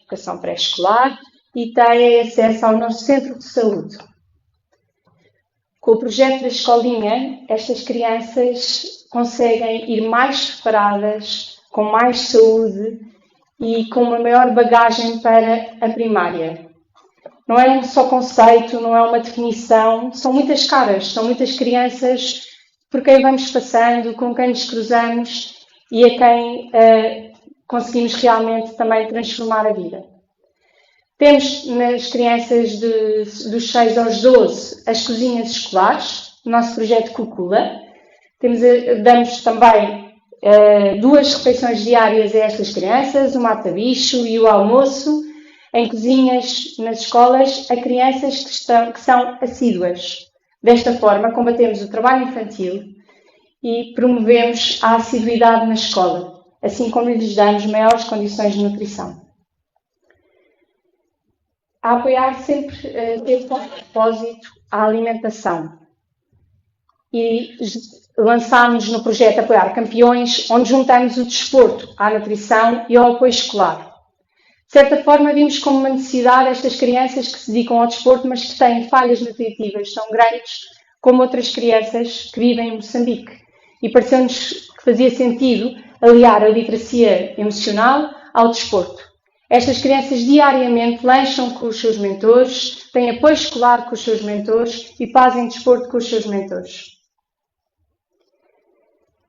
educação pré-escolar e têm acesso ao nosso centro de saúde. Com o projeto da escolinha, estas crianças conseguem ir mais preparadas, com mais saúde e com uma maior bagagem para a primária. Não é um só conceito, não é uma definição, são muitas caras, são muitas crianças por quem vamos passando, com quem nos cruzamos e a quem conseguimos realmente também transformar a vida. Temos nas crianças dos 6 aos 12 as cozinhas escolares, o nosso projeto Cucula. Damos também 2 refeições diárias a estas crianças, o mata-bicho e o almoço, em cozinhas nas escolas, a crianças que são assíduas. Desta forma, combatemos o trabalho infantil e promovemos a assiduidade na escola, assim como lhes damos maiores condições de nutrição. A apoiar sempre teve como propósito a alimentação. E lançámos no projeto Apoiar Campeões, onde juntamos o desporto à nutrição e ao apoio escolar. De certa forma, vimos como uma necessidade estas crianças que se dedicam ao desporto, mas que têm falhas nutritivas tão grandes como outras crianças que vivem em Moçambique. E pareceu-nos que fazia sentido aliar a literacia emocional ao desporto. Estas crianças diariamente lancham com os seus mentores, têm apoio escolar com os seus mentores e fazem desporto com os seus mentores.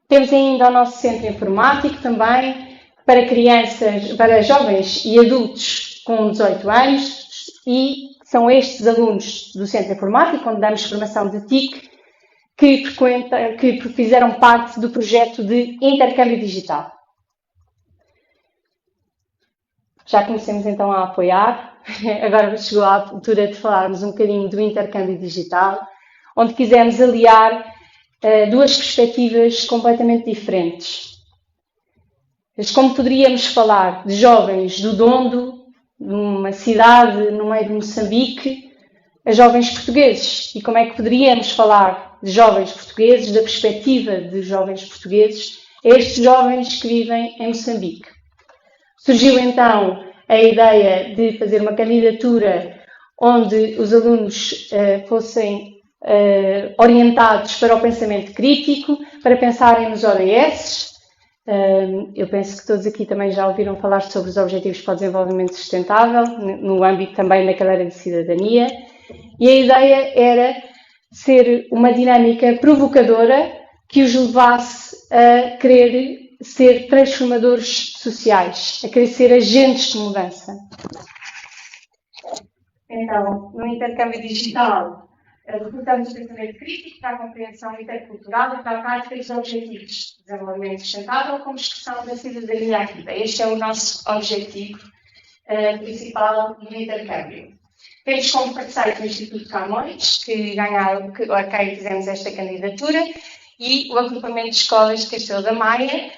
Temos ainda o nosso centro informático também, para crianças, para jovens e adultos com 18 anos, e são estes alunos do centro informático, onde damos formação de TIC, que fizeram parte do projeto de intercâmbio digital. Já comecemos então a apoiar, agora chegou a altura de falarmos um bocadinho do intercâmbio digital, onde quisemos aliar 2 perspectivas completamente diferentes. Mas como poderíamos falar de jovens do Dondo, numa cidade no meio de Moçambique, a jovens portugueses? E como é que poderíamos falar de jovens portugueses, da perspectiva de jovens portugueses, a estes jovens que vivem em Moçambique? Surgiu então a ideia de fazer uma candidatura onde os alunos fossem orientados para o pensamento crítico, para pensarem nos ODS. Eu penso que todos aqui também já ouviram falar sobre os Objetivos para o Desenvolvimento Sustentável, no âmbito também da cadeira de cidadania. E a ideia era ser uma dinâmica provocadora que os levasse a querer ser transformadores sociais, a querer ser agentes de mudança. Então, no intercâmbio digital, recrutamos o pensamento crítico para a compreensão intercultural e para a prática dos objetivos de desenvolvimento sustentável como expressão da cidadania ativa. Este é o nosso objetivo principal do intercâmbio. Temos como parceiro o Instituto Camões, a quem fizemos esta candidatura, e o agrupamento de escolas de Castelo da Maia,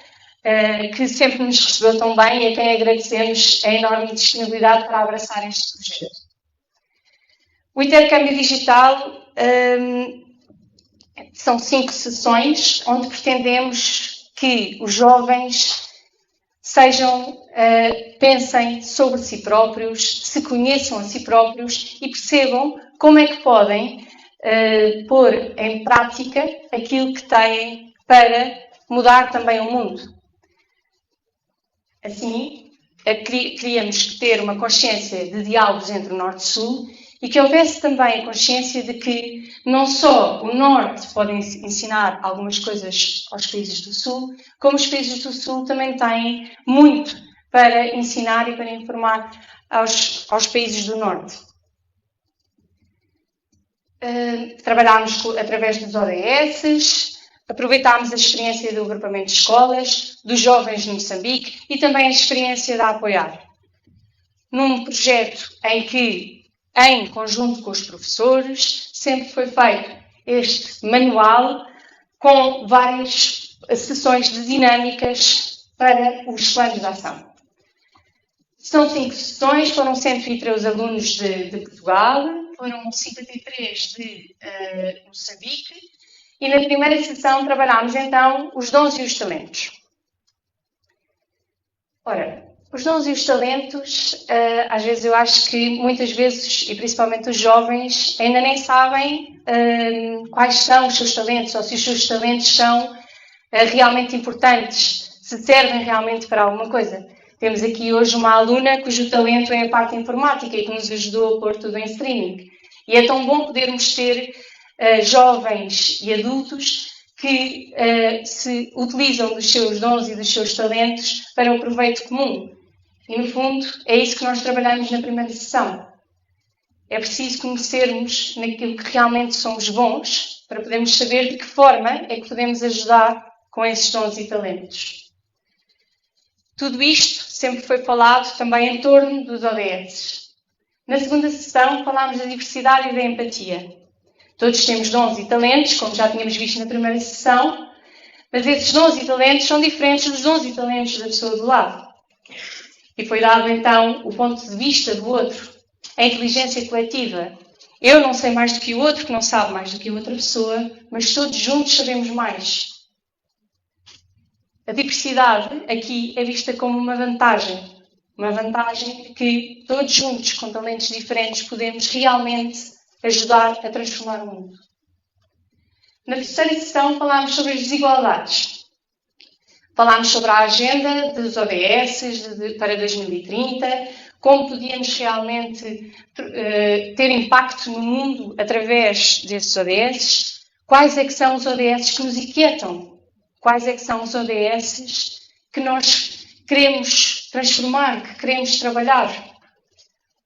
que sempre nos recebeu tão bem e a quem agradecemos a enorme disponibilidade para abraçar este projeto. O intercâmbio digital são 5 sessões onde pretendemos que os jovens pensem sobre si próprios, se conheçam a si próprios e percebam como é que podem pôr em prática aquilo que têm para mudar também o mundo. Assim, queríamos ter uma consciência de diálogos entre o Norte e o Sul e que houvesse também a consciência de que não só o Norte pode ensinar algumas coisas aos países do Sul, como os países do Sul também têm muito para ensinar e para informar aos países do Norte. Trabalhámos através dos ODS, aproveitámos a experiência do agrupamento de escolas, dos jovens de Moçambique e também a experiência da Apoiar. Num projeto em que, em conjunto com os professores, sempre foi feito este manual com várias sessões de dinâmicas para os planos de ação. São 5 sessões, foram 113 alunos de Portugal, foram 53 de Moçambique, e na primeira sessão trabalhámos então os dons e os talentos. Ora, Os dons e os talentos, às vezes eu acho que muitas vezes, e principalmente os jovens, ainda nem sabem quais são os seus talentos, ou se os seus talentos são realmente importantes, se servem realmente para alguma coisa. Temos aqui hoje uma aluna cujo talento é a parte informática e que nos ajudou a pôr tudo em streaming. E é tão bom podermos ter jovens e adultos que se utilizam dos seus dons e dos seus talentos para o proveito comum. E, no fundo, é isso que nós trabalhamos na primeira sessão. É preciso conhecermos naquilo que realmente somos bons para podermos saber de que forma é que podemos ajudar com esses dons e talentos. Tudo isto sempre foi falado também em torno dos ODS. Na segunda sessão falámos da diversidade e da empatia. Todos temos dons e talentos, como já tínhamos visto na primeira sessão, mas esses dons e talentos são diferentes dos dons e talentos da pessoa do lado. E foi dado então o ponto de vista do outro, a inteligência coletiva. Eu não sei mais do que o outro, que não sabe mais do que a outra pessoa, mas todos juntos sabemos mais. A diversidade aqui é vista como uma vantagem de que todos juntos, com talentos diferentes, podemos realmente ajudar a transformar o mundo. Na terceira sessão falámos sobre as desigualdades. Falámos sobre a agenda dos ODS para 2030, como podíamos realmente ter impacto no mundo através desses ODS, quais é que são os ODS que nos inquietam, quais é que são os ODS que nós queremos transformar, que queremos trabalhar.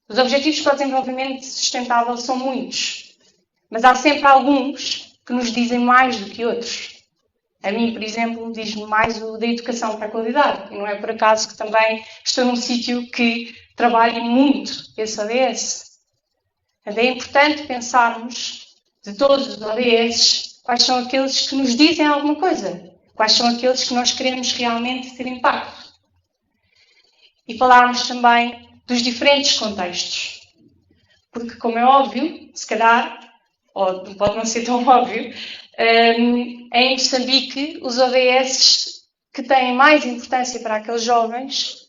Os Objetivos para o Desenvolvimento Sustentável são muitos, mas há sempre alguns que nos dizem mais do que outros. A mim, por exemplo, diz-me mais o da educação para a qualidade. E não é por acaso que também estou num sítio que trabalha muito esse ODS. É importante pensarmos, de todos os ODS, quais são aqueles que nos dizem alguma coisa. Quais são aqueles que nós queremos realmente ter impacto. E falarmos também dos diferentes contextos. Porque, como é óbvio, se calhar, ou pode não ser tão óbvio, em Moçambique, os ODS que têm mais importância para aqueles jovens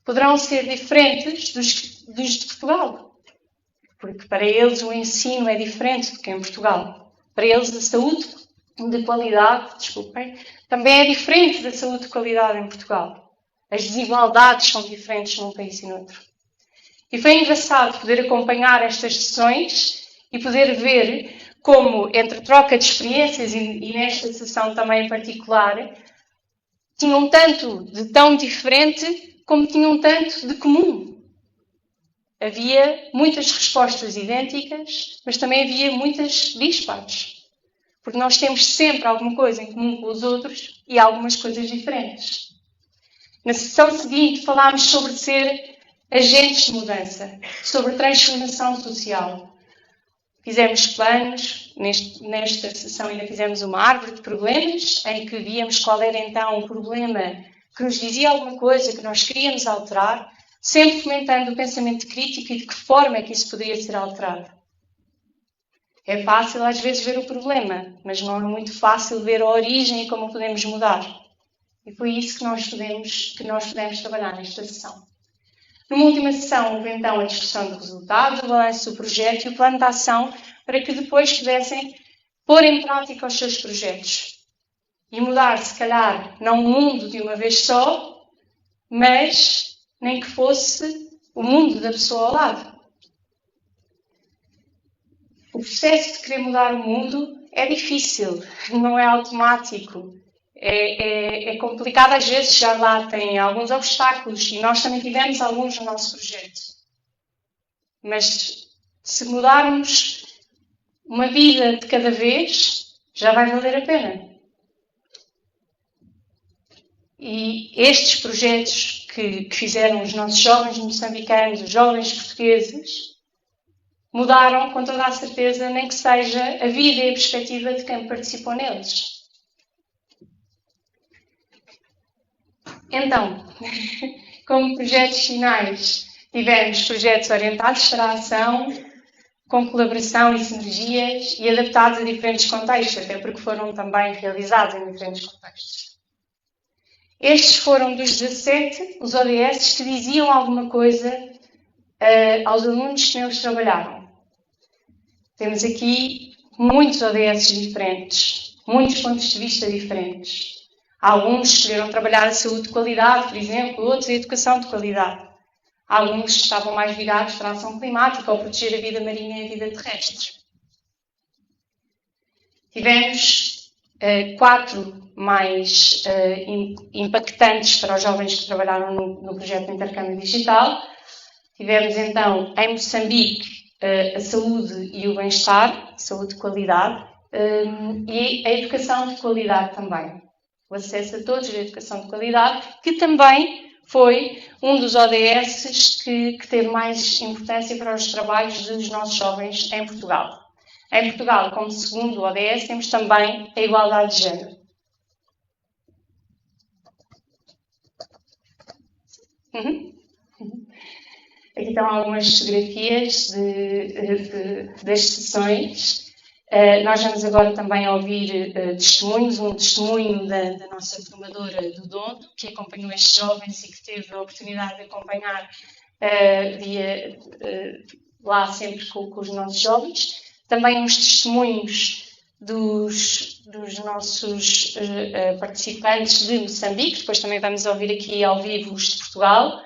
poderão ser diferentes dos de Portugal. Porque para eles o ensino é diferente do que em Portugal. Para eles a saúde de qualidade, também é diferente da saúde de qualidade em Portugal. As desigualdades são diferentes num país e no outro. E foi engraçado poder acompanhar estas sessões e poder ver como, entre troca de experiências e nesta sessão também em particular, tinham tanto de tão diferente como tinham tanto de comum. Havia muitas respostas idênticas, mas também havia muitas dispares. Porque nós temos sempre alguma coisa em comum com os outros e algumas coisas diferentes. Na sessão seguinte falámos sobre ser agentes de mudança, sobre transformação social. Fizemos planos, nesta sessão ainda fizemos uma árvore de problemas, em que víamos qual era então o problema que nos dizia alguma coisa que nós queríamos alterar, sempre fomentando o pensamento crítico e de que forma é que isso poderia ser alterado. É fácil às vezes ver o problema, mas não é muito fácil ver a origem e como o podemos mudar. E foi isso que nós pudemos trabalhar nesta sessão. Numa última sessão, houve então a discussão do resultado, o balanço do projeto e o plano de ação para que depois pudessem pôr em prática os seus projetos. E mudar, se calhar, não o mundo de uma vez só, mas nem que fosse o mundo da pessoa ao lado. O processo de querer mudar o mundo é difícil, não é automático. É complicado, às vezes já lá tem alguns obstáculos e nós também tivemos alguns no nosso projeto. Mas se mudarmos uma vida de cada vez, já vai valer a pena. E estes projetos que fizeram os nossos jovens moçambicanos, os jovens portugueses, mudaram com toda a certeza, nem que seja a vida e a perspectiva de quem participou neles. Então, como projetos finais, tivemos projetos orientados para a ação, com colaboração e sinergias e adaptados a diferentes contextos, até porque foram também realizados em diferentes contextos. Estes foram dos 17, os ODS, que diziam alguma coisa aos alunos que neles trabalharam. Temos aqui muitos ODS diferentes, muitos pontos de vista diferentes. Alguns escolheram trabalhar a saúde de qualidade, por exemplo, outros a educação de qualidade. Alguns estavam mais virados para a ação climática ou proteger a vida marinha e a vida terrestre. Tivemos 4 mais impactantes para os jovens que trabalharam no projeto de intercâmbio digital. Tivemos então, em Moçambique, a saúde e o bem-estar, saúde de qualidade, e a educação de qualidade também. O acesso a todos, a educação de qualidade, que também foi um dos ODS que teve mais importância para os trabalhos dos nossos jovens em Portugal. Em Portugal, como segundo ODS, temos também a igualdade de género. Aqui estão algumas fotografias das sessões. Nós vamos agora também ouvir testemunhos, um testemunho da nossa formadora do Dondo, que acompanhou estes jovens e que teve a oportunidade de acompanhar lá sempre com os nossos jovens. Também uns testemunhos dos nossos participantes de Moçambique, depois também vamos ouvir aqui ao vivo os de Portugal.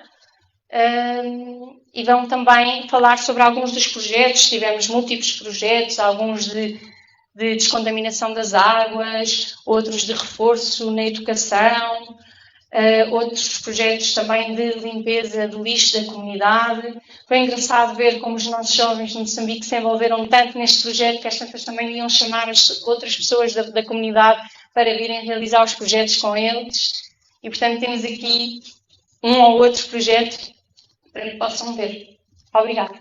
E vão também falar sobre alguns dos projetos. Tivemos múltiplos projetos, alguns de descontaminação das águas, outros de reforço na educação, outros projetos também de limpeza do lixo da comunidade. Foi engraçado ver como os nossos jovens de Moçambique se envolveram tanto neste projeto que estas pessoas também iam chamar as outras pessoas da comunidade para virem realizar os projetos com eles. E, portanto, temos aqui um ou outro projeto para que possam ver. Obrigada.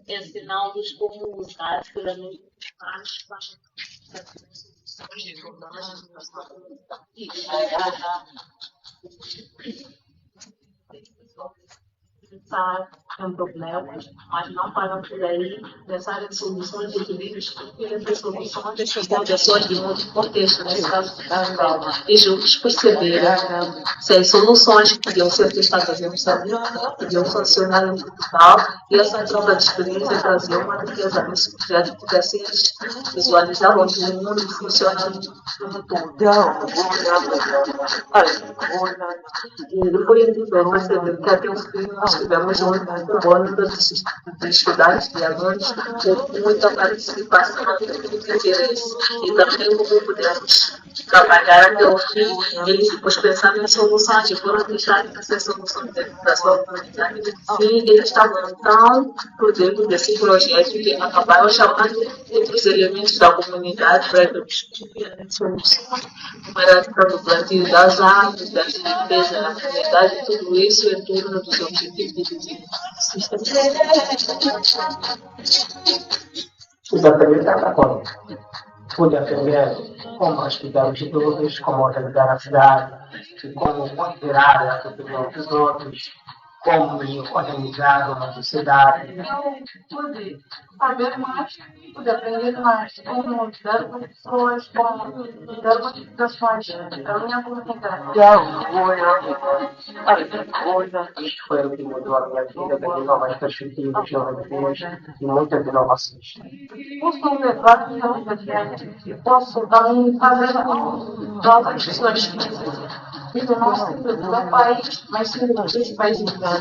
Ensiná-los como usar ferramentas pensar em problemas, mas não param por aí, pensar em soluções de equilíbrios, porque essas soluções são pessoas de muitos contextos, nesse caso, e juntos perceberam se as soluções que podiam ser testadas em Moçambique podiam funcionar em Portugal, e essa troca de experiência trazia uma riqueza nesse projeto, porque assim eles visualizavam onde o mundo funciona no todo. E foi incrível perceber que até o fim nós tivemos um bônus de estudantes, de alunos, com muita participação e interesse. E também como pudemos trabalhar até o fim, eles depois pensaram em soluções e foram deixar essas soluções dentro da sua comunidade. E eles estavam tão por dentro desse projeto que acabaram chamando outros elementos da comunidade para discutir soluções. Era para o plantio das árvores, da limpeza da comunidade, tudo isso em torno dos objetivos de desenvolvimento sustentável. pude aprender como explicar os estudos, como organizar a cidade, como considerar a opinião dos outros, como me organizar uma sociedade. Então, pude saber mais, pude aprender mais como lidar com pessoas, como lidar com situações, a minha comunidade. Isto foi o que mudou a minha vida, ganhei novas perspectivas, novas ideias e muitas inovações. Posso levar a saúde adiante, posso também fazer novas pessoas que isso não se do meu país, mas sim dos países do mundo.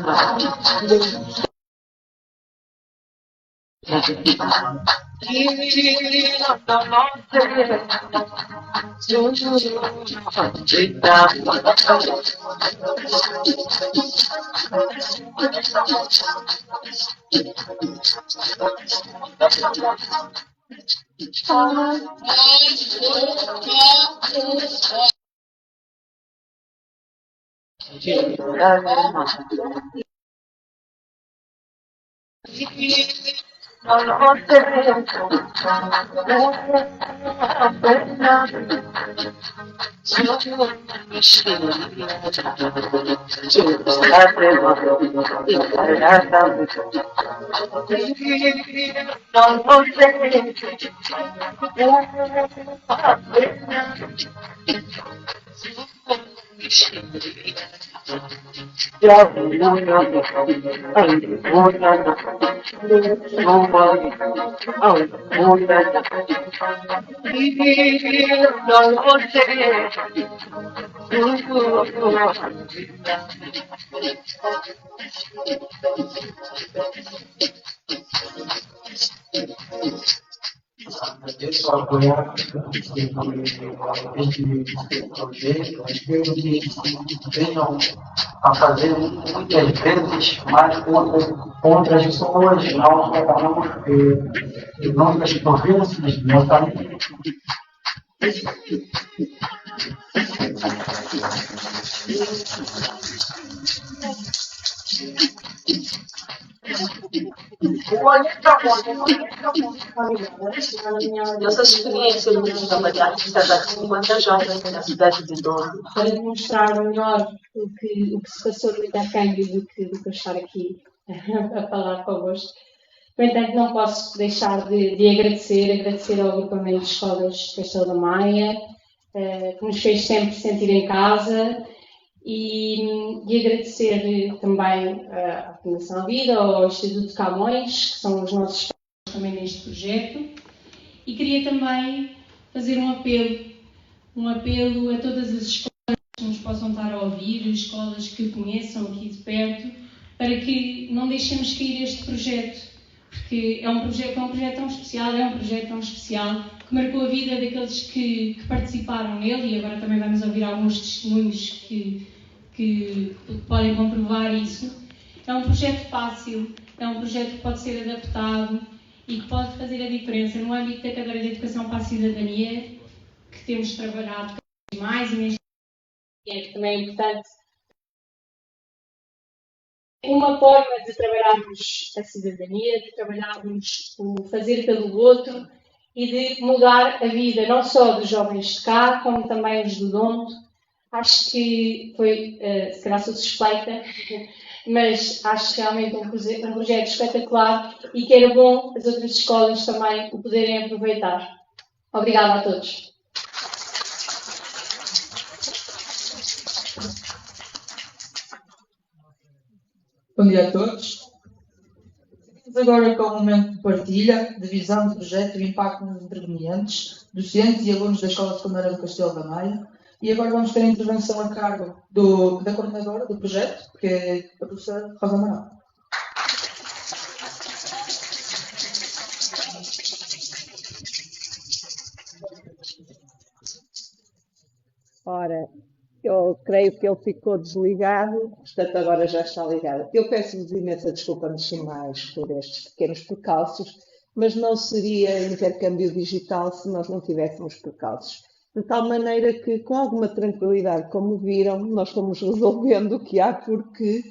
Eu sou apoiado este projeto, eu espero que venham a fazer muitas vezes mais outras pessoas, não só de nossas províncias, de Moçambique. Nossas experiências de trabalhar com quantas jovens na cidade de Douro. Para demonstrar melhor o que se passou no intercâmbio do que eu estar aqui a falar convosco. No entanto, não posso deixar de agradecer ao agrupamento de escolas de Castelo da Maia, que nos fez sempre sentir em casa, e agradecer também à Fundação Vida, ao Instituto Camões, que são os nossos espelhos também neste projeto, e queria também fazer um apelo a todas as escolas que nos possam estar a ouvir, escolas que conheçam aqui de perto, para que não deixemos cair este projeto, porque é um projeto tão especial, que marcou a vida daqueles que participaram nele, e agora também vamos ouvir alguns testemunhos que podem comprovar isso. É um projeto fácil, é um projeto que pode ser adaptado e que pode fazer a diferença no âmbito da cadeira de Educação para a Cidadania, que temos trabalhado cada vez mais, e neste momento também é importante. Uma forma de trabalharmos a cidadania, de trabalharmos o fazer pelo outro e de mudar a vida não só dos jovens de cá, como também os do Dondo. Acho que foi, se calhar sou suspeita, mas acho realmente um projeto espetacular e que era bom as outras escolas também o poderem aproveitar. Obrigada a todos. Bom dia a todos. Vamos agora com o momento de partilha, de visão de projeto e impacto nos intervenientes, docentes e alunos da Escola Secundária do Castelo da Maia. E agora vamos ter a intervenção a cargo da coordenadora do projeto, que é a professora Rosa Amaral. Ora, eu creio que ele ficou desligado, portanto agora já está ligado. Eu peço-vos imensa desculpa antes de mais por estes pequenos percalços, mas não seria intercâmbio digital se nós não tivéssemos percalços. de tal maneira que, com alguma tranquilidade, como viram, nós fomos resolvendo o que há, porque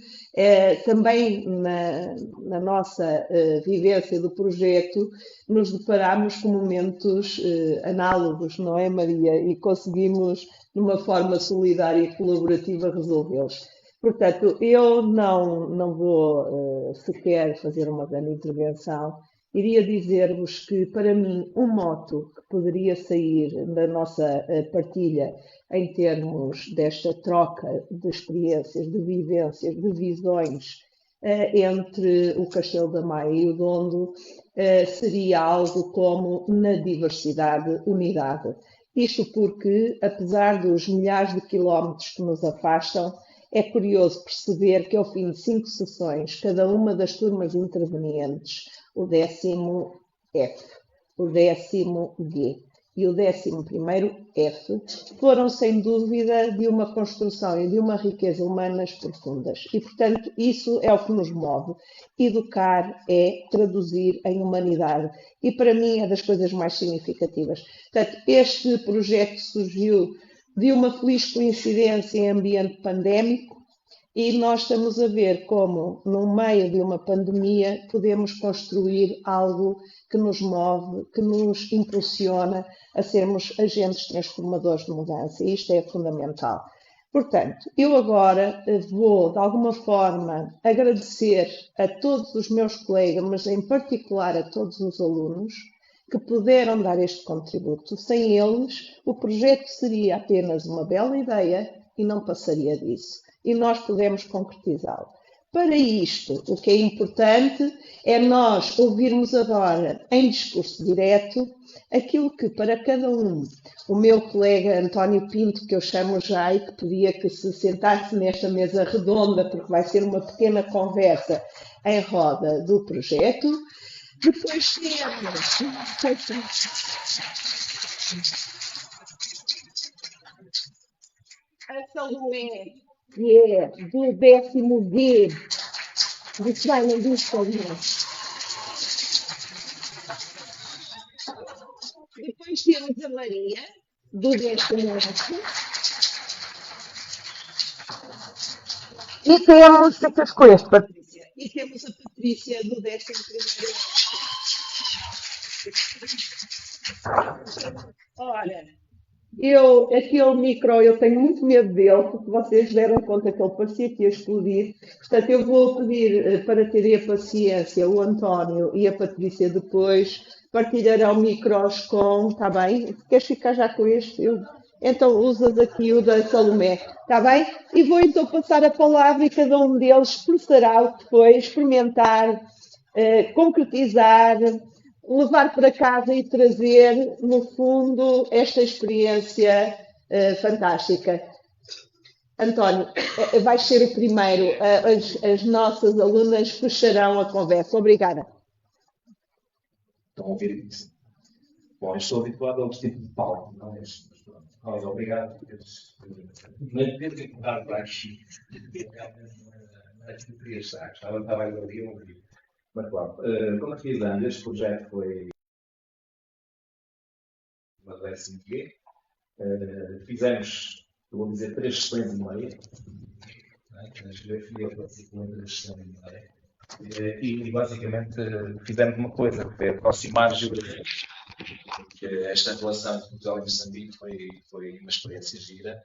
também na nossa vivência do projeto nos deparamos com momentos análogos, não é, Maria? E conseguimos, de uma forma solidária e colaborativa, resolvê-los. Portanto, eu não vou sequer fazer uma grande intervenção. Iria dizer-vos que, para mim, um moto que poderia sair da nossa partilha em termos desta troca de experiências, de vivências, de visões entre o Castelo da Maia e o Dondo seria algo como na diversidade, unidade. Isto porque, apesar dos milhares de quilómetros que nos afastam, é curioso perceber que, ao fim de 5 sessões, cada uma das turmas intervenientes, o 10º F, o 10º G e o 11º F, foram, sem dúvida, de uma construção e de uma riqueza humanas profundas. E, portanto, isso é o que nos move. Educar é traduzir em humanidade. E, para mim, é das coisas mais significativas. Portanto, este projeto surgiu de uma feliz coincidência em ambiente pandémico e nós estamos a ver como, no meio de uma pandemia, podemos construir algo que nos move, que nos impulsiona a sermos agentes transformadores de mudança. E isto é fundamental. Portanto, eu agora vou, de alguma forma, agradecer a todos os meus colegas, mas em particular a todos os alunos, que puderam dar este contributo. Sem eles, o projeto seria apenas uma bela ideia e não passaria disso. E nós podemos concretizá-lo. Para isto, o que é importante é nós ouvirmos agora, em discurso direto, aquilo que para cada um, o meu colega António Pinto, que eu chamo já e que pedia que se sentasse nesta mesa redonda, porque vai ser uma pequena conversa em roda do projeto. Depois temos a Salomé, que é do 10º G, do Simon Distelman. Depois temos a Maria, do 10º F. E temos, o que é que escolheste, Patrícia? E temos a Patrícia, do 11º F. Ora, aquele micro, eu tenho muito medo dele, porque vocês deram conta que ele parecia que ia explodir. Portanto, eu vou pedir para terem a paciência, o António e a Patrícia depois partilharão micros com, está bem? Queres ficar já com este? Então usas aqui o da Salomé, está bem? E vou então passar a palavra e cada um deles expressará o que foi, experimentar, concretizar, levar para casa e trazer, no fundo, esta experiência fantástica. António, vais ser o primeiro. As nossas alunas fecharão a conversa. Obrigada. Estão a ouvir isso? Bom, eu estou habituado a outro tipo de palco, não é? Mas obrigado por teres empurrado para aqui. Realmente não é que eu queria estar. Estava ali a ouvir. Mas, claro, como avisando, este projeto foi uma 10º. Fizemos, eu vou dizer, 3 sessões e meia. A geografia participou em 3 sessões e meia. E basicamente fizemos uma coisa, que foi aproximar a geografia. Porque esta relação de Portugal e Moçambique foi uma experiência gira.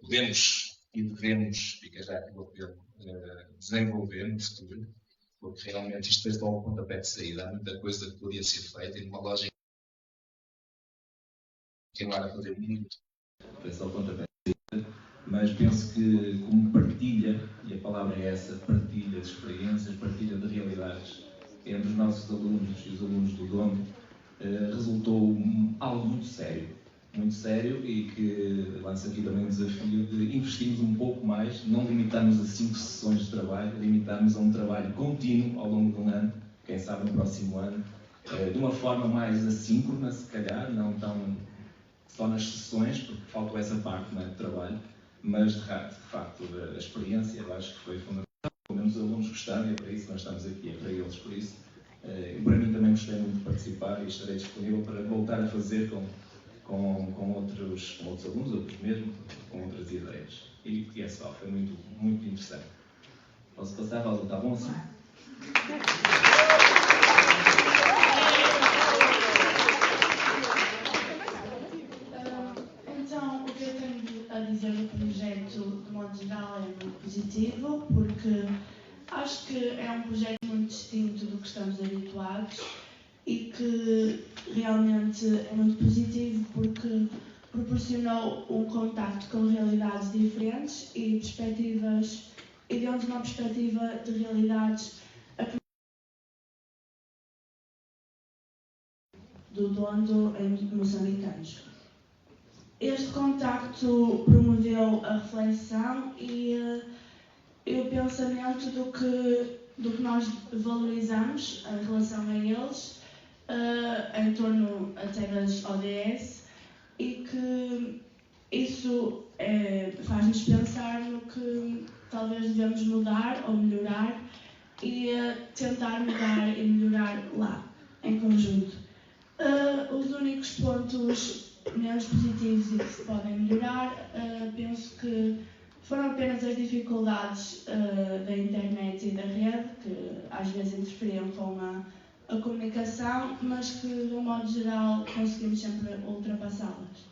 Podemos e devemos, fica já aqui o apelo, desenvolver no futuro, porque realmente isto fez logo um pontapé de saída. Há muita coisa que podia ser feita e numa lógica que não era fazer muito. Foi só o pontapé de saída, mas penso que como partilha, e a palavra é essa, partilha de experiências, partilha de realidades entre os nossos alunos e os alunos do Dondo, resultou algo muito sério e que lança aqui também o desafio de investirmos um pouco mais, não limitarmos a 5 sessões de trabalho, limitarmos a um trabalho contínuo ao longo de um ano, quem sabe no próximo ano, de uma forma mais assíncrona, se calhar, não tão só nas sessões, porque faltou essa parte, não é, de trabalho, mas de facto a experiência eu acho que foi fundamental. Pelo menos os alunos gostaram e é para isso que nós estamos aqui, é para eles, por isso. Para mim também gostei muito de participar e estarei disponível para voltar a fazer com com outros alunos, outros mesmo, com outras ideias. E é só, foi muito interessante. Posso passar, Valdo? Está bom assim? Então, o que eu tenho a dizer do projeto, de modo geral, é muito positivo, porque acho que é um projeto muito distinto do que estamos habituados e que realmente é muito positivo porque proporcionou um contacto com realidades diferentes e perspectivas, e deu-nos uma perspectiva de realidades do Dondo em moçambicanos. Este contacto promoveu a reflexão e o pensamento do que nós valorizamos em relação a eles, em torno até das ODS, e que isso faz-nos pensar no que talvez devemos mudar ou melhorar e tentar mudar e melhorar lá, em conjunto. Os únicos pontos menos positivos e que se podem melhorar, penso que foram apenas as dificuldades da internet e da rede, que às vezes interferiam com a comunicação, mas que, de um modo geral, conseguimos sempre ultrapassá-las.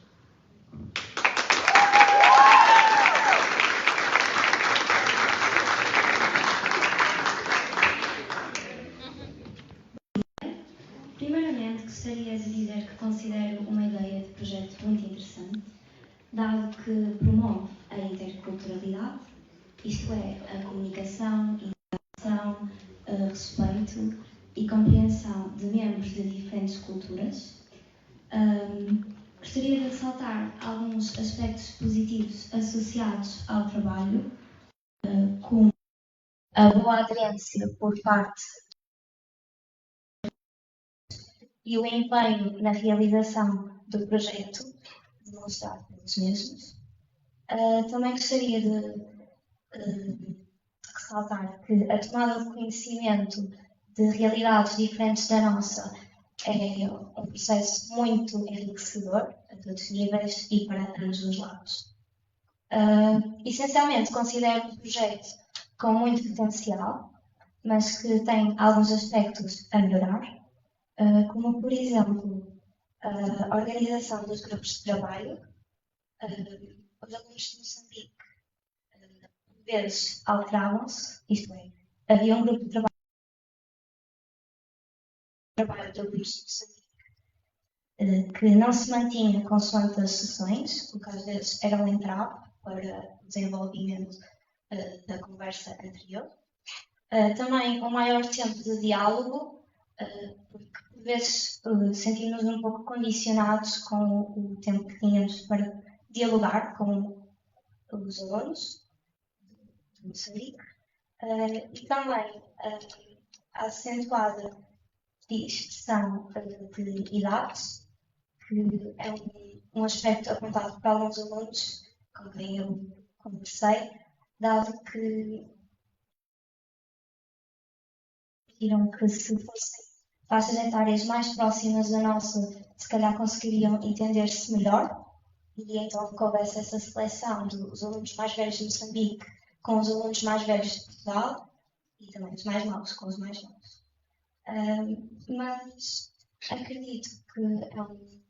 Primeiramente, gostaria de dizer que considero uma ideia de projeto muito interessante, dado que promove a interculturalidade, isto é, a comunicação, interação, respeito e compreensão de membros de diferentes culturas. Gostaria de ressaltar alguns aspectos positivos associados ao trabalho, como a boa aderência por parte e o empenho na realização do projeto, demonstrado pelos mesmos. Também gostaria de ressaltar que a tomada de conhecimento de realidades diferentes da nossa é um processo muito enriquecedor a todos os níveis e para ambos os lados. Essencialmente, considero um projeto com muito potencial, mas que tem alguns aspectos a melhorar, como, por exemplo, a organização dos grupos de trabalho. Os alunos de Moçambique, por vezes, alteravam-se, isto é, havia um grupo de trabalho de alunos de Moçambique que não se mantinha consoante as sessões, o que às vezes era um entrave para o desenvolvimento da conversa anterior. Também um maior tempo de diálogo, porque por vezes sentimos-nos um pouco condicionados com o tempo que tínhamos para dialogar com os alunos de Moçambique, e também a acentuada distinção de idades, que é um aspecto apontado por alguns alunos com quem eu conversei, dado que viram que se fossem faixas etárias mais próximas da nossa, se calhar conseguiriam entender-se melhor, e então que houvesse essa seleção dos alunos mais velhos de Moçambique com os alunos mais velhos de Portugal e também os mais novos com os mais novos. Mas acredito que é um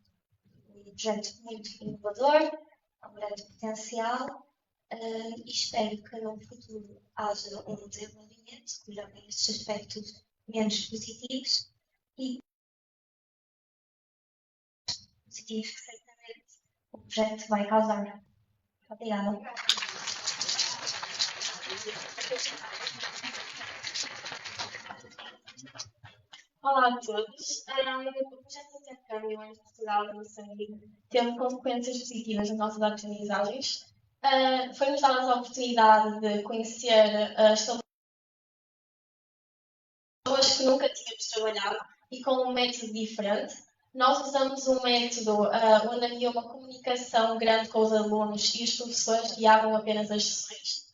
projeto muito inovador, com grande potencial, e espero que no futuro haja um desenvolvimento que melhore estes aspectos menos positivos e positivos que certamente o projeto vai causar. Obrigada. Olá a todos. O projeto de intercâmbio entre Portugal e Moçambique teve consequências positivas nas nossas aprendizagens. Foi-nos dada a oportunidade de conhecer as pessoas que nunca tínhamos trabalhado e com um método diferente. Nós usamos um método onde havia uma comunicação grande com os alunos e os professores guiavam apenas as sessões.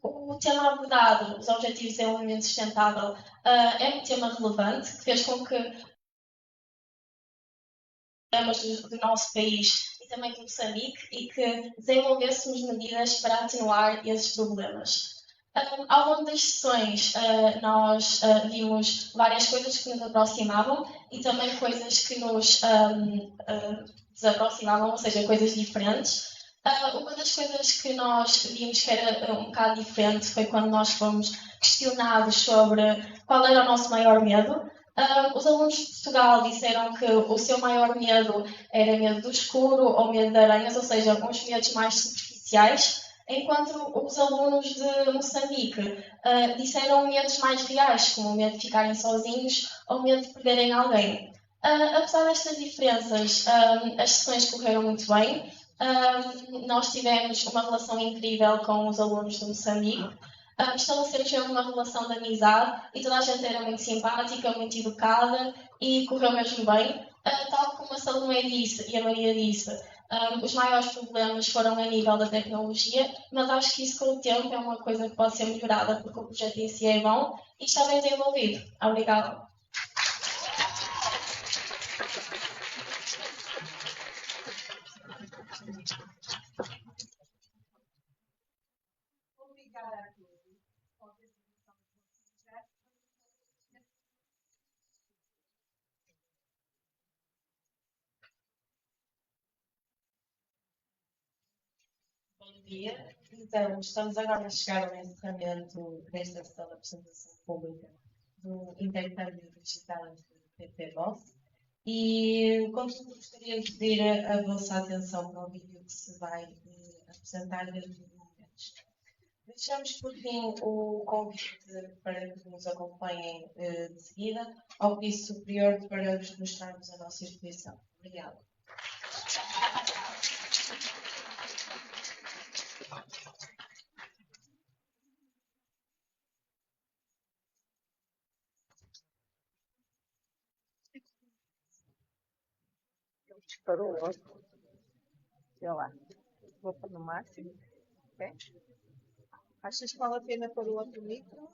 O tema abordado, os Objetivos de Desenvolvimento Sustentável, é um tema relevante que fez com que do nosso país e também de Moçambique e que desenvolvêssemos medidas para atenuar esses problemas. Ao longo das sessões, nós vimos várias coisas que nos aproximavam e também coisas que nos desaproximavam, ou seja, coisas diferentes. Uma das coisas que nós vimos que era um bocado diferente foi quando nós fomos questionados sobre qual era o nosso maior medo. Os alunos de Portugal disseram que o seu maior medo era medo do escuro ou medo de aranhas, ou seja, uns medos mais superficiais, enquanto os alunos de Moçambique disseram medos mais reais, como o medo de ficarem sozinhos ou o medo de perderem alguém. Apesar destas diferenças, as sessões correram muito bem. Nós tivemos uma relação incrível com os alunos de Moçambique. Estabelecemos uma relação de amizade e toda a gente era muito simpática, muito educada e correu mesmo bem. Tal como a Salomé disse e a Maria disse, os maiores problemas foram a nível da tecnologia, mas acho que isso com o tempo é uma coisa que pode ser melhorada porque o projeto em si é bom e está bem desenvolvido. Obrigada. Bom dia. Então, estamos agora a chegar ao encerramento desta sessão da apresentação pública do intercâmbio digital de PT-Voz. E, contudo, gostaria de pedir a vossa atenção para o vídeo que se vai apresentar dentro de momentos. Deixamos por fim o convite para que nos acompanhem de seguida ao piso superior para vos mostrarmos a nossa exposição. Obrigada. Disparou logo. Olha lá. Vou pôr no máximo. Okay. Achas que vale a pena pôr o outro micro?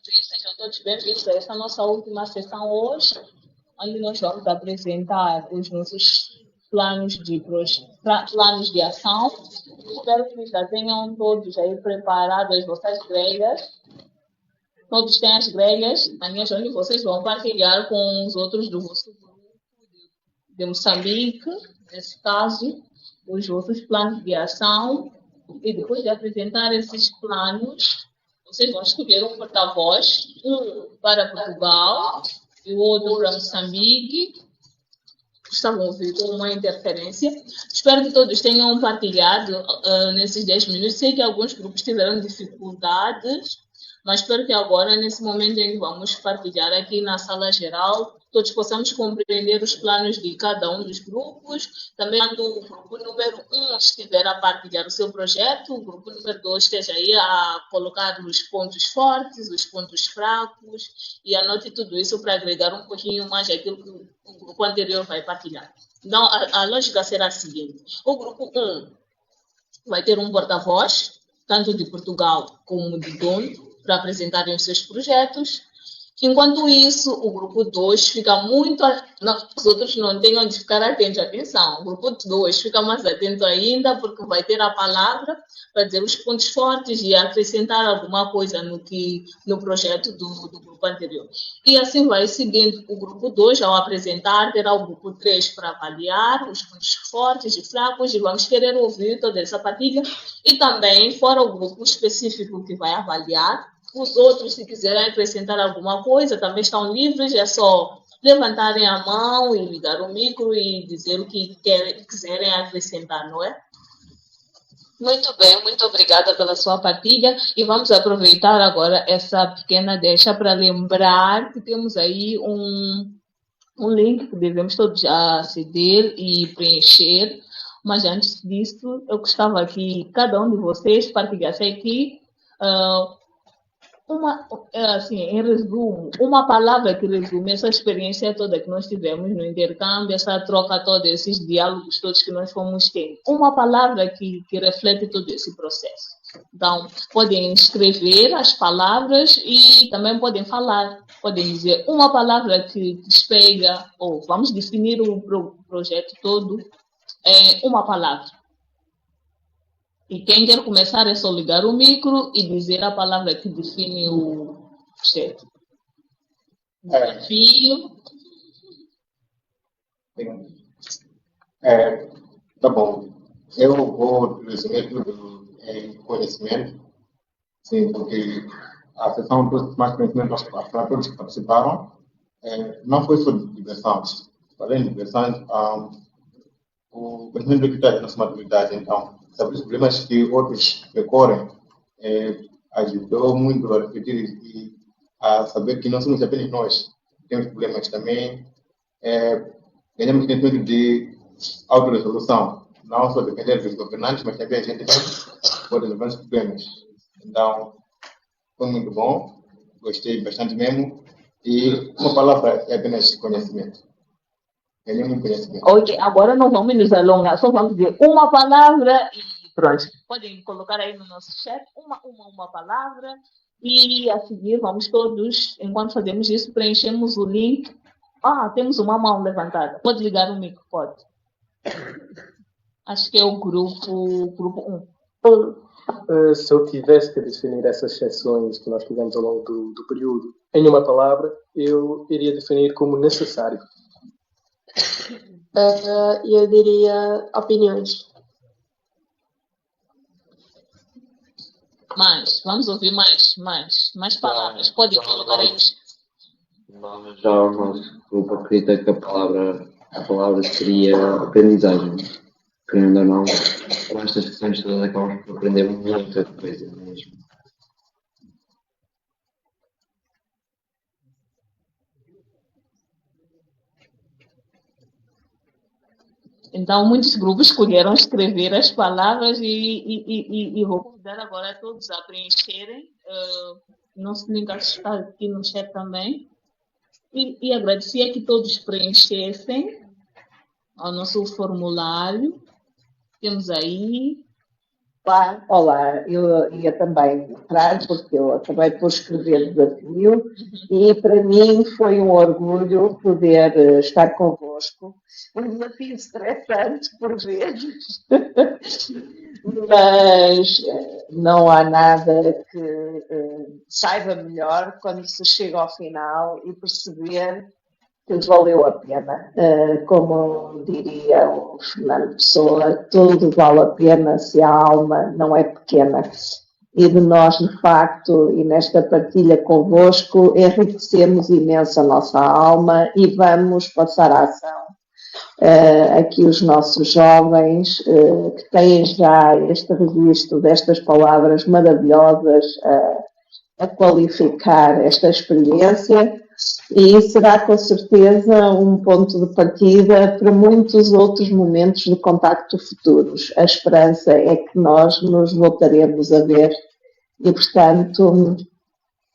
Sejam todos bem-vindos a esta nossa última sessão hoje, onde nós vamos apresentar os nossos planos de ação. Espero que já tenham todos aí preparados as vossas grelhas. Todos têm as grelhas, manhãs onde vocês vão partilhar com os outros do vosso grupo de Moçambique, nesse caso, os vossos planos de ação. E depois de apresentar esses planos, vocês vão escolher um porta-voz, um para Portugal e o outro para Moçambique. Estavam a ouvir com uma interferência. Espero que todos tenham partilhado nesses 10 minutos. Sei que alguns grupos tiveram dificuldades, mas espero que agora, nesse momento em que vamos partilhar aqui na sala geral, todos possamos compreender os planos de cada um dos grupos. Também quando o grupo número 1 estiver a partilhar o seu projeto, o grupo número 2 esteja aí a colocar os pontos fortes, os pontos fracos, e anote tudo isso para agregar um pouquinho mais aquilo que o grupo anterior vai partilhar. Então, a lógica será a seguinte: o grupo 1 vai ter um porta-voz, tanto de Portugal como de Dono, para apresentarem os seus projetos. Enquanto isso, o grupo 2 fica muito... os outros não tenham de ficar atentos. Atenção, o grupo 2 fica mais atento ainda, porque vai ter a palavra para dizer os pontos fortes e acrescentar alguma coisa no projeto do grupo anterior. E assim vai seguindo. O grupo 2, ao apresentar, terá o grupo 3 para avaliar os pontos fortes e fracos, e vamos querer ouvir toda essa partilha. E também, fora o grupo específico que vai avaliar, Os outros, se quiserem acrescentar alguma coisa, também estão livres, é só levantarem a mão e ligar o micro e dizer o que quiserem acrescentar, não é? Muito bem, muito obrigada pela sua partilha e vamos aproveitar agora essa pequena deixa para lembrar que temos aí um link que devemos todos aceder e preencher, mas antes disso eu gostava que cada um de vocês partilhasse aqui assim, em resumo, uma palavra que resume essa experiência toda que nós tivemos no intercâmbio, essa troca toda, esses diálogos todos que nós fomos tendo. Uma palavra que reflete todo esse processo. Então, podem escrever as palavras e também podem falar. Podem dizer uma palavra que despega, ou vamos definir o projeto todo em uma palavra. E quem quer começar é só ligar o micro e dizer a palavra que define o projeto. Desafio. Tá bom. Eu vou resumir tudo em conhecimento, sim, porque a sessão trouxe mais conhecimento para todos que participaram. Não foi só de diversão. Além de diversão, o conhecimento do que está na nossa maturidade, então, saber os problemas que outros percorrem ajudou muito a refletir e a saber que não somos apenas nós que temos problemas também. Ganhamos conhecimento de autorresolução, não só depender dos governantes, mas também a gente pode resolver os problemas. Então, foi muito bom, gostei bastante mesmo. E uma palavra é apenas conhecimento. Ganhei muito conhecimento. Ok, agora não vamos nos alongar, só vamos dizer uma palavra e pronto. Podem colocar aí no nosso chat uma palavra e a seguir vamos todos, enquanto fazemos isso, preenchemos o link. Temos uma mão levantada. Pode ligar o micro, pode. Acho que é o grupo 1. Se eu tivesse que definir essas sessões que nós tivemos ao longo do período em uma palavra, eu iria definir como necessário. Eu diria opiniões. Vamos ouvir mais palavras. Pode colocar aí. Já o nosso grupo acredita que a palavra seria aprendizagem. Querendo ou não, com estas questões todas acabamos por aprender muita coisa mesmo. Então, muitos grupos escolheram escrever as palavras e vou convidar agora a todos a preencherem. Nosso link está aqui no chat também. E agradecia que todos preenchessem o nosso formulário. Temos aí. Olá, eu ia também entrar, porque eu acabei por escrever desafio, e para mim foi um orgulho poder estar convosco. Um desafio estressante por vezes, mas não há nada que saiba melhor quando se chega ao final e perceber que valeu a pena. Como diria o Fernando Pessoa, tudo vale a pena se a alma não é pequena. E de nós, de facto, e nesta partilha convosco, enriquecemos imenso a nossa alma e vamos passar à ação. Aqui os nossos jovens que têm já este registro destas palavras maravilhosas a qualificar esta experiência, e será com certeza um ponto de partida para muitos outros momentos de contacto futuros. A esperança é que nós nos voltaremos a ver e, portanto,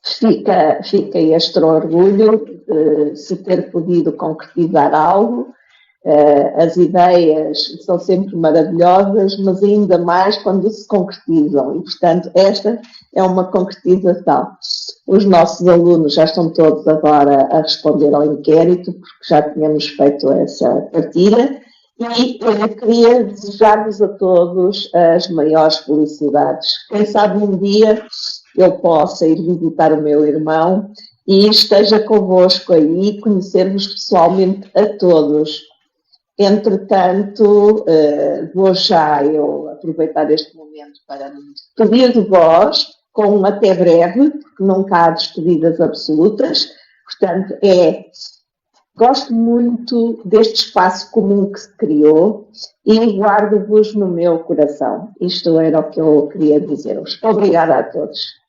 fica este orgulho de se ter podido concretizar algo. As ideias são sempre maravilhosas, mas ainda mais quando se concretizam. E, portanto, esta é uma concretização. Os nossos alunos já estão todos agora a responder ao inquérito, porque já tínhamos feito essa partilha. E eu queria desejar-vos a todos as maiores felicidades. Quem sabe um dia eu possa ir visitar o meu irmão e esteja convosco aí, conhecer-vos pessoalmente a todos. Entretanto, vou já eu aproveitar este momento para me despedir de vós com um até breve, porque nunca há despedidas absolutas. Portanto, gosto muito deste espaço comum que se criou e guardo-vos no meu coração. Isto era o que eu queria dizer-vos. Obrigada a todos.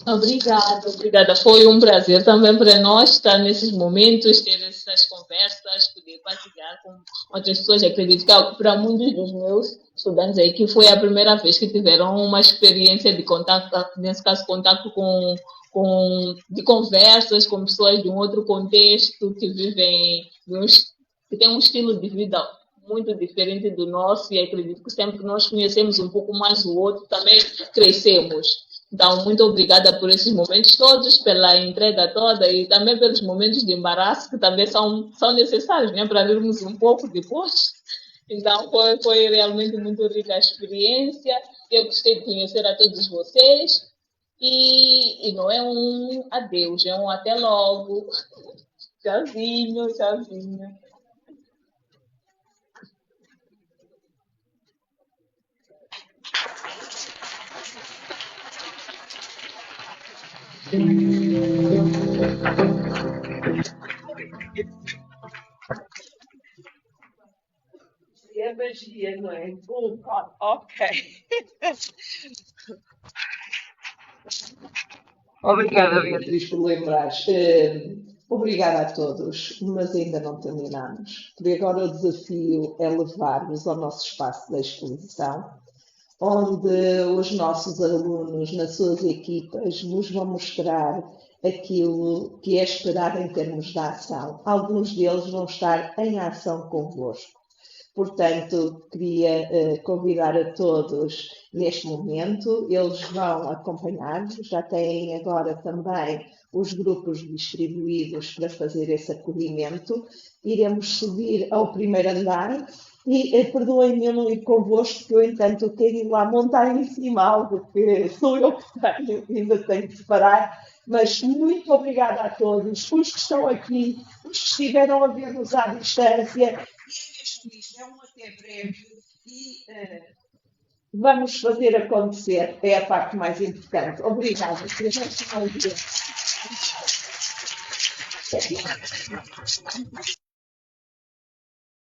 Obrigada. Foi um prazer também para nós estar nesses momentos, ter essas conversas, poder partilhar com outras pessoas. Acredito que para muitos dos meus estudantes aí que foi a primeira vez que tiveram uma experiência de contato, nesse caso, contato de conversas com pessoas de um outro contexto, que vivem, que têm um estilo de vida muito diferente do nosso, e acredito que sempre que nós conhecemos um pouco mais o outro, também crescemos. Então, muito obrigada por esses momentos todos, pela entrega toda e também pelos momentos de embaraço, que também são necessários, né, para rirmos um pouco depois. Então, foi realmente muito rica a experiência. Eu gostei de conhecer a todos vocês. E não é um adeus, é um até logo. Tchauzinho. É magia, não é? Ok. Obrigada, Beatriz, por lembrares. Obrigada a todos, mas ainda não terminamos. Porque agora o desafio é levar-vos ao nosso espaço da exposição, onde os nossos alunos, nas suas equipas, nos vão mostrar aquilo que é esperado em termos de ação. Alguns deles vão estar em ação convosco. Portanto, queria convidar a todos neste momento, eles vão acompanhar-nos, já têm agora também os grupos distribuídos para fazer esse acolhimento. Iremos subir ao primeiro andar e perdoem-me eu não ir convosco, que eu, entanto, quero ir lá montar em cima algo que sou eu que tenho, ainda tenho que separar. Mas muito obrigada a todos, os que estão aqui, os que estiveram a ver-nos à distância. Isto é um até breve e vamos fazer acontecer, é a parte mais importante. Obrigada.